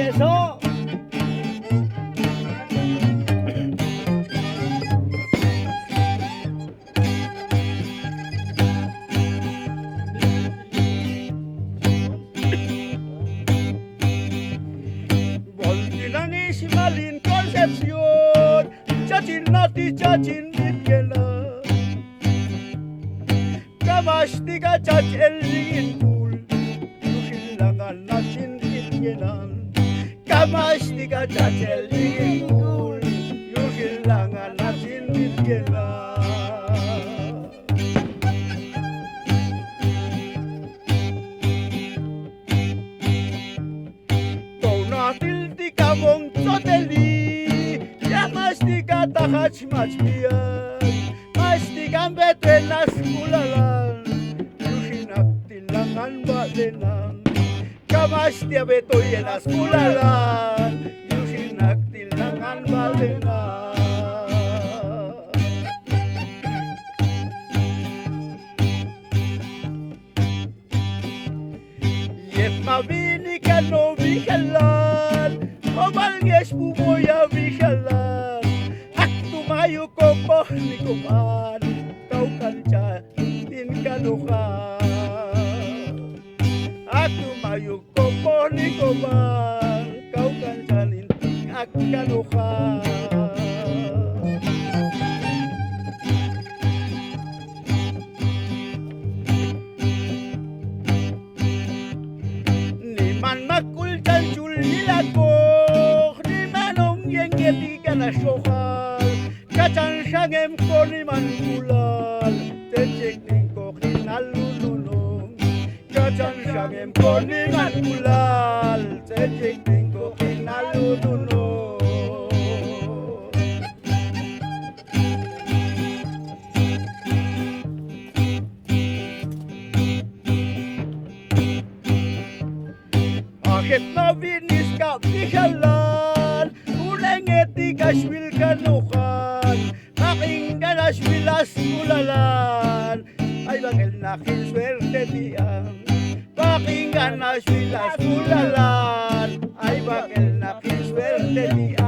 Eso. Voltinanissima l'Inconcepción, chachin nati chachin bitgena, kamastiga chach elligin kul, yuhilangan nachin bitgenan, kamastiga chach elligin kul, yuhilangan nachin bitgenan. Tika montoteli, ya mastika tahach machmian, mastikan betenas kulalan, yuhinak tilangan balenan, kamastia betoyenas kulalan, yuhinak tilangan balenan. Yet mabini kano bikalan, Omalges bumoya vijalan, ak tumayo ko po ni kuman, kau kanca tin kanuhan. Ak tumayo ko po ni kuman, kau kanca tin ak kanuhan. Ni man makultan julilago. Ketika nasyokal, kacang sangem koni mankulal, tecek ningko kinalulunong. Kacang sangem koni mankulal, tecek ningko kinalulunong. Akit na binis ka bisalan, Kashmil kanukan, aking ganaswilas kulalan, ay bakil nakin swerte diyan. Aking ganaswilas kulalan, ay bakil nakin swerte diyan.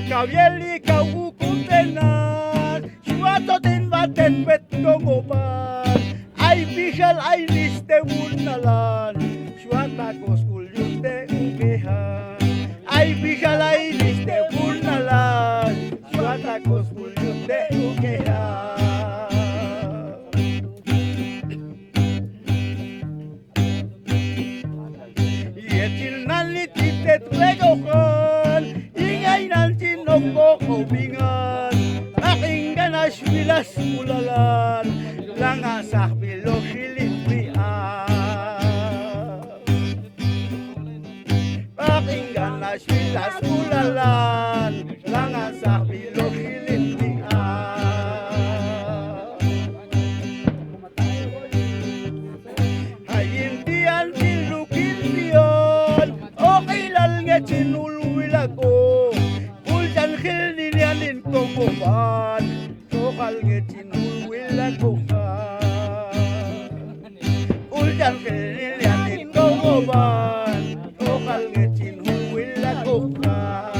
Kabieli kaukutenan, suato tin baten bet kongopan, ay bishal ay liste munalan, suata koskul yute ukehan, ay bishal ay liste munalan, suata koskul yute ukehan. Yetil nalititet regokan, ingay nanti Kubingan, aking ganas bilas mulalan, langasak bilog siliprian. Aking ganas bilas mulalan, langasak bilog siliprian. Hayintian tilukin diyon, okay lang nga sinulwilago. Hilninianin komupan, sokal ngetin ulwilan bukan. Uljan hilninianin komupan, sokal ngetin ulwilan bukan.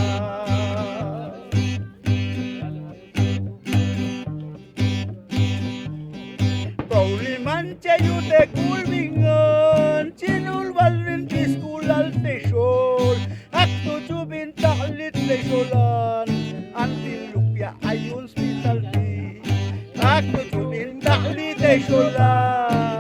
Pauliman cayute kulmingan, sinulbalin kiskulal tesol, at tutubin taklit tesolan. Antil lupya ayun hospital di, aku tumin takli tesolan.